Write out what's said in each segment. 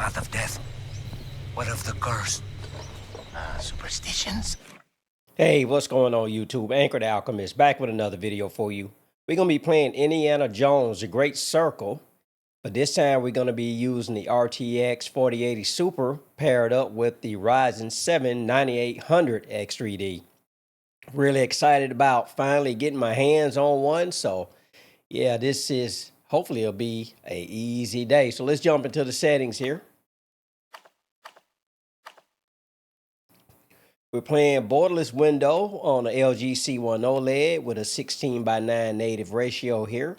path of death? What of the curse? Superstitions? Hey, what's going on YouTube? Anchor the Alchemist back with another video for you. We're going to be playing Indiana Jones, The Great Circle. But this time we're going to be using the RTX 4080 Super paired up with the Ryzen 7 9800 X3D. Really excited about finally getting my hands on one. So yeah, this is, hopefully it'll be an easy day. So let's jump into the settings here. We're playing borderless window on the LG C1 OLED with a 16:9 native ratio here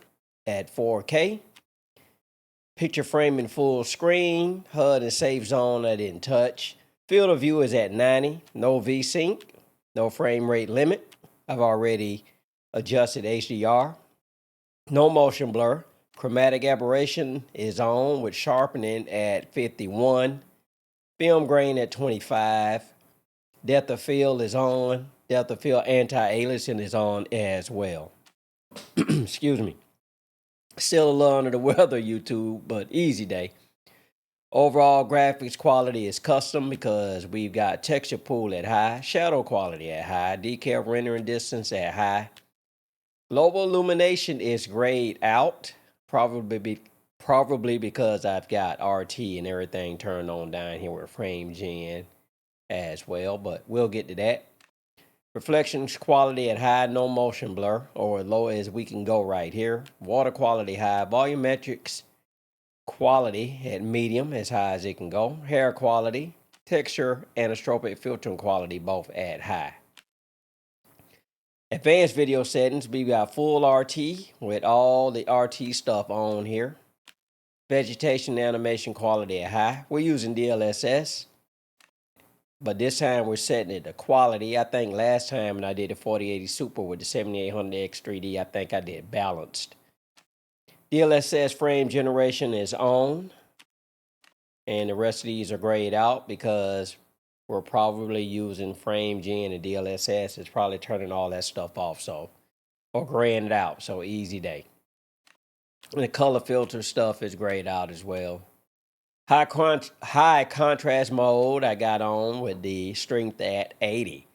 at 4K. Picture framing full screen, HUD and safe zone I didn't touch. Field of view is at 90, no VSync, no frame rate limit. I've already adjusted HDR. No motion blur. Chromatic aberration is on with sharpening at 51. Film grain at 25. Depth of field is on. Depth of field anti-aliasing is on as well. Excuse me. Still a little under the weather, YouTube, but easy day. Overall graphics quality is custom because we've got texture pool at high, shadow quality at high, decal rendering distance at high. Global illumination is grayed out, probably because I've got RT and everything turned on down here with frame gen as well, but we'll get to that. Reflections quality at high, no motion blur, or as low as we can go right here. Water quality high, volumetrics quality at medium, as high as it can go. Hair quality, texture, anisotropic filtering quality both at high. Advanced video settings, we got full RT with all the RT stuff on here. Vegetation animation quality at high. We're using DLSS. But this time we're setting it to quality. I think last time when I did the 4080 Super with the 7800 X3D, I think I did balanced. DLSS frame generation is on. And the rest of these are grayed out because we're probably using frame gen and DLSS. It's probably turning all that stuff off, so, or graying it out, so easy day. And the color filter stuff is grayed out as well. High contrast mode I got on with the strength at 80.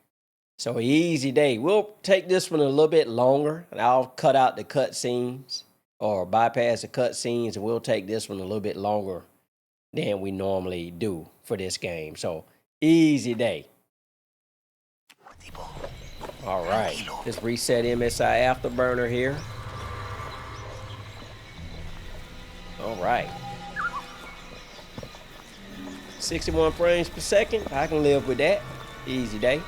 So easy day. We'll take this one a little bit longer, and I'll cut out the cut scenes or bypass the cut scenes, and we'll take this one a little bit longer than we normally do for this game. So easy day. All right, let's reset MSI Afterburner here. All right. 61 frames per second, I can live with that. Easy day.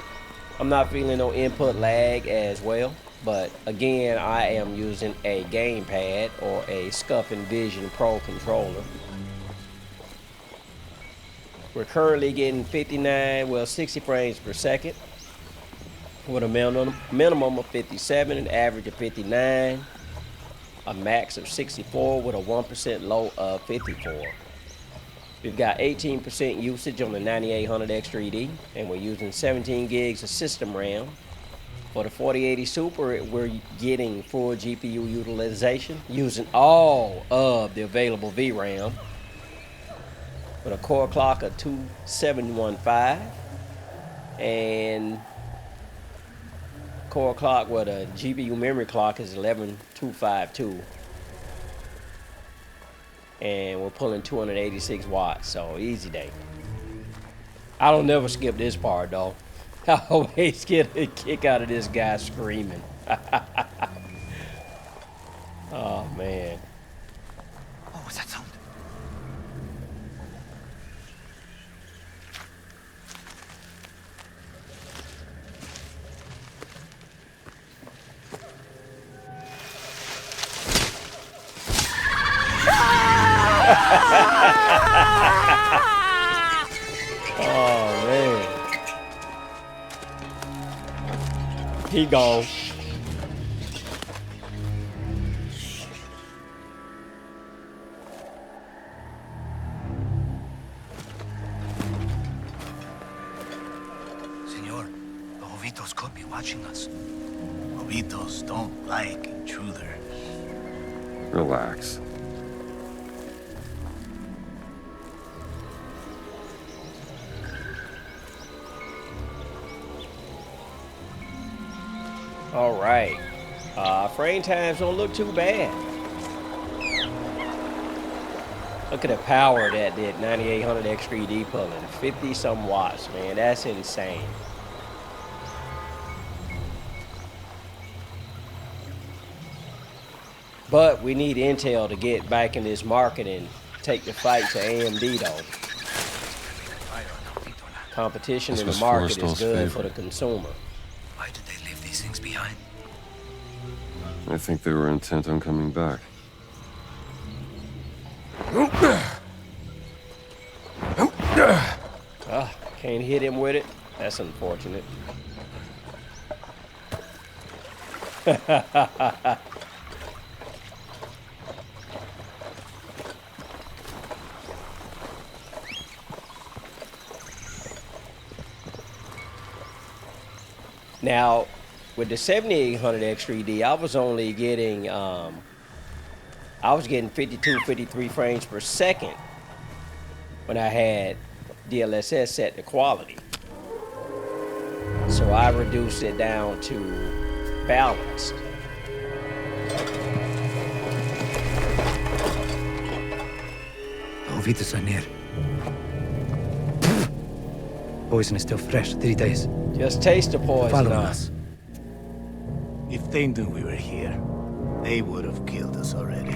I'm not feeling no input lag as well, but again, I am using a gamepad or a Scuff Envision Pro controller. We're currently getting 60 frames per second with a minimum of 57, an average of 59, a max of 64 with a 1% low of 54. We've got 18% usage on the 9800 X3D, and we're using 17 gigs of system RAM. For the 4080 Super, we're getting full GPU utilization, using all of the available VRAM. With a core clock of 2715, and core clock with a GPU memory clock is 11252. And we're pulling 286 watts, so easy day. I don't never skip this part though. I always get a kick out of this guy screaming. Oh man. What was that sound? Oh man. He gone. Senor, the Jovitos could be watching us. Jovitos don't like intruders. Relax. All right. Frame times don't look too bad. Look at the power that 9800 X3D pulling. 50 some watts, man. That's insane. But we need Intel to get back in this market and take the fight to AMD though. Competition in the market is good for the consumer. Why did they leave these things behind? I think they were intent on coming back. Can't hit him with it. That's unfortunate. Now, with the 7800 X3D, I was only getting, I was getting 52, 53 frames per second when I had DLSS set to quality. So I reduced it down to balanced. The Ovitos are near. Poison is still fresh, 3 days. Just taste the poison. Follow Now. us. If they knew we were here, they would have killed us already.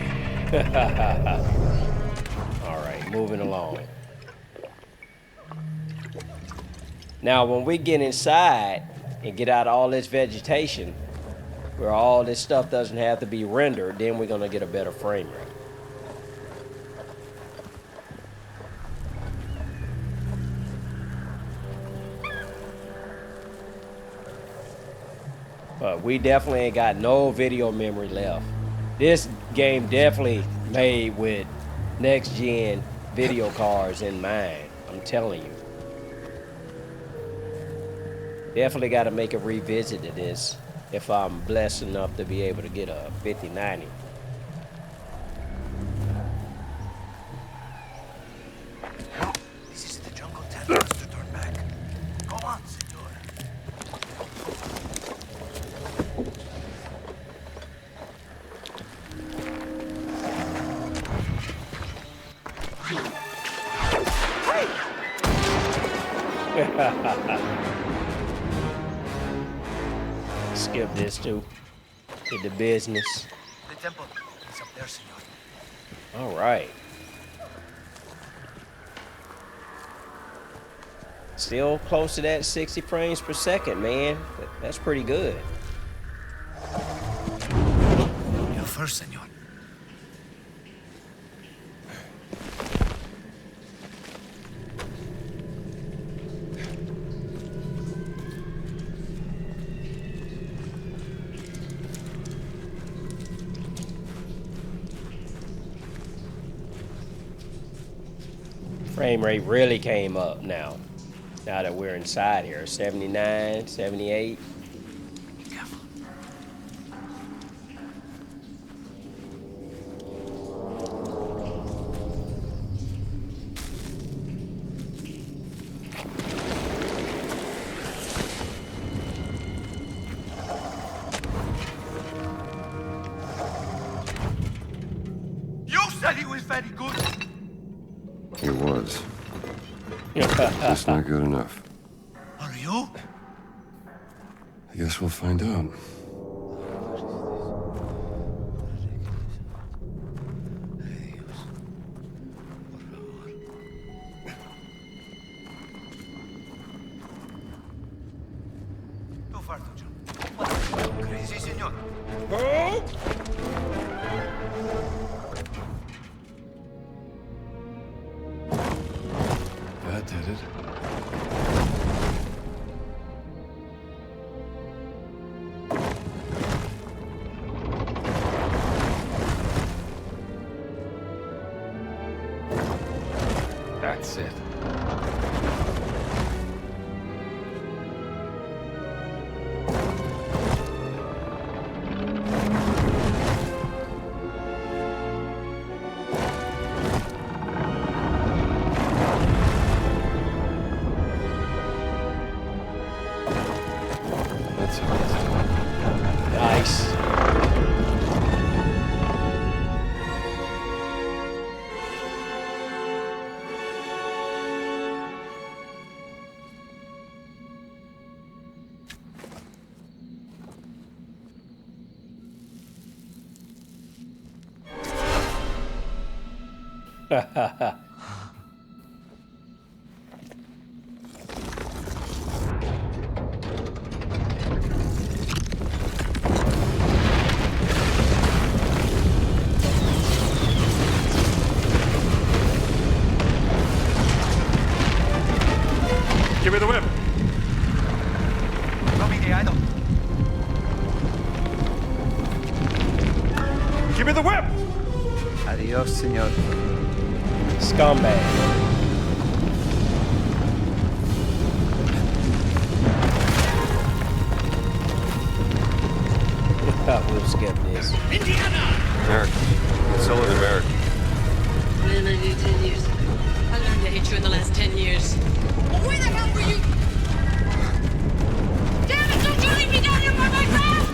All right, moving along. Now, when we get inside and get out all this vegetation, where all this stuff doesn't have to be rendered, then we're gonna get a better frame rate. But we definitely ain't got no video memory left. This game definitely made with next gen video cards in mind. I'm telling you. Definitely got to make a revisit of this if I'm blessed enough to be able to get a 5090. This is the jungle telling us to turn back. Go on, senor. Skip this too. Get the business. The temple is up there, senor. All right. Still close to that 60 frames per second, man. That's pretty good. You first, senor. Frame rate really came up now. Now that we're inside here. 79, 78. Be careful. You said he was very good. He was. Just not good enough. Are you? I guess we'll find out. Too far to jump. What? Crazy, senor. That did it. That's it. That's how it's done. Give me the whip. Copy the idol. Give me the whip. Adios, señor. Scumbag. We'll skip this. American. So is American. Man, I knew 10 years ago. I learned to hate you in the last 10 years. Well, where the hell were you? Damn it, don't you leave me down here by myself!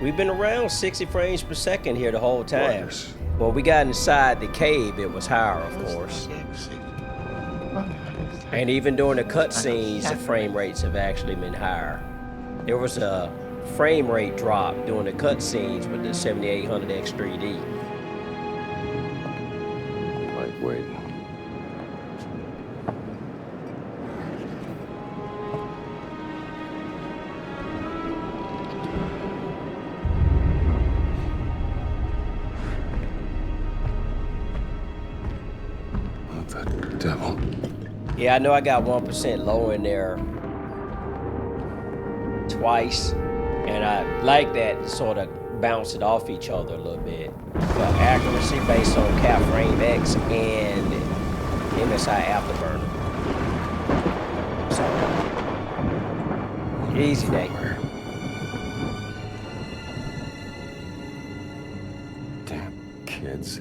We've been around 60 frames per second here the whole time. When we got inside the cave, it was higher, of course. And even during the cutscenes, the frame rates have actually been higher. There was a frame rate drop during the cutscenes with the 7800X 3D. Lightweight. What the devil? Yeah, I know I got 1% low in there twice, and I like that to sort of bounce it off each other a little bit. But accuracy based on cap frame X and MSI Afterburner. So, easy day. Damn kids.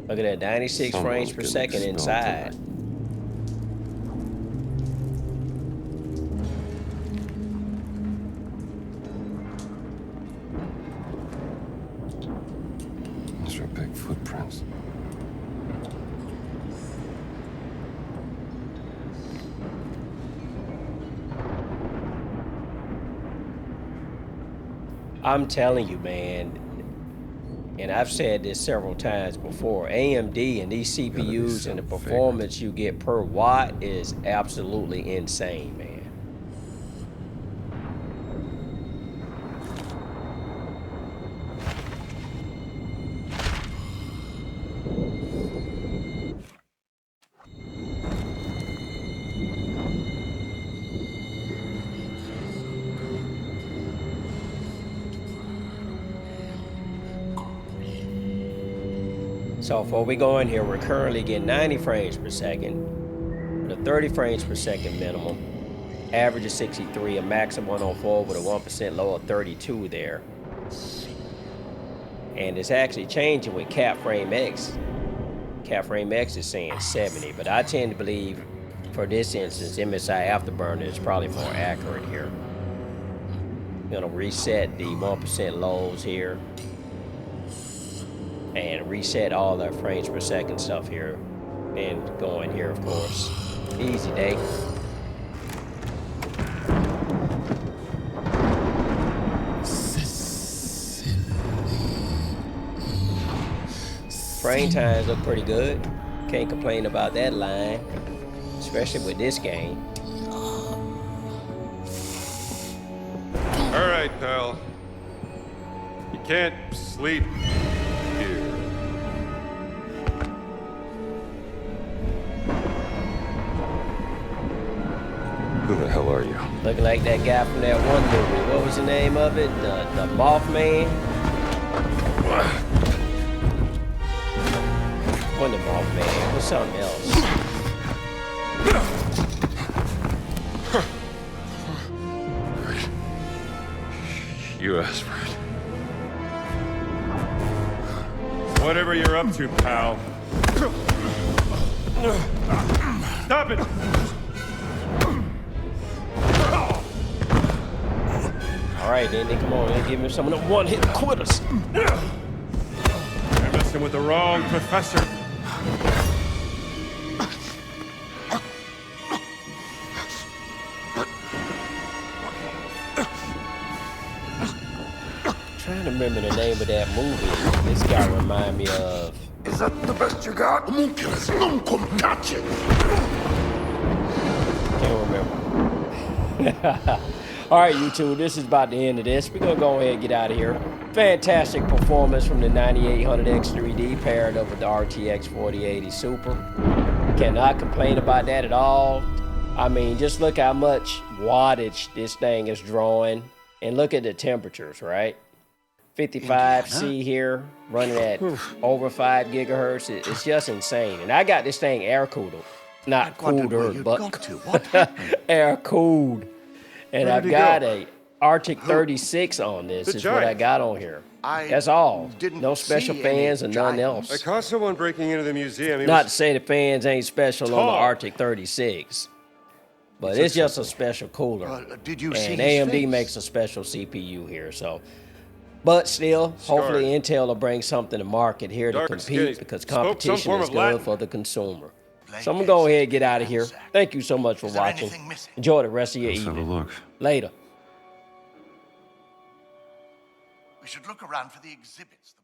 Look at that, 96 frames per second inside. Those are big footprints. I'm telling you, man, and I've said this several times before, AMD and these CPUs and the performance you get per watt is absolutely insane, man. So before we go in here, we're currently getting 90 frames per second with a 30 frames per second minimum, average of 63, a max of 104 with a 1% low of 32 there. And it's actually changing with cap frame X. Cap frame X is saying 70, but I tend to believe for this instance, MSI Afterburner is probably more accurate here. I'm gonna reset the 1% lows here. And reset all the frames per second stuff here. And go in here, of course. Easy day. Frame times look pretty good. Can't complain about that line. Especially with this game. All right, pal. You can't sleep here. Who the hell are you? Looking like that guy from that one movie. What was the name of it? The Mothman? Wasn't the Mothman. It was something else. You asked for it. Whatever you're up to, pal. Stop it! All right, then come on, let's give him some of them one-hit quitters. You're messing with the wrong professor. trying to remember the name of that movie. This guy remind me of. Is that the best you got? Homunculus, don't come touch it. Can't remember. All right, YouTube, this is about the end of this. We're going to go ahead and get out of here. Fantastic performance from the 9800X 3D paired up with the RTX 4080 Super. Cannot complain about that at all. I mean, just look how much wattage this thing is drawing. And look at the temperatures, right? 55C here, running at over 5 gigahertz. It's just insane. And I got this thing air-cooled. Not cooled, but air-cooled. And I've got a Arctic 36 on this. Is what I got on here. That's all. No special fans and nothing else. I caught someone breaking into the museum. Not to say the fans ain't special on the Arctic 36. But it's just a special cooler. Did you and AMD makes a special CPU here, so. But still, hopefully Intel will bring something to market here to compete because competition is good for the consumer. So I'm going to go ahead and get out of here. Thank you so much for watching. Enjoy the rest of your Let's have a evening. look. Later. We should look around for the exhibits.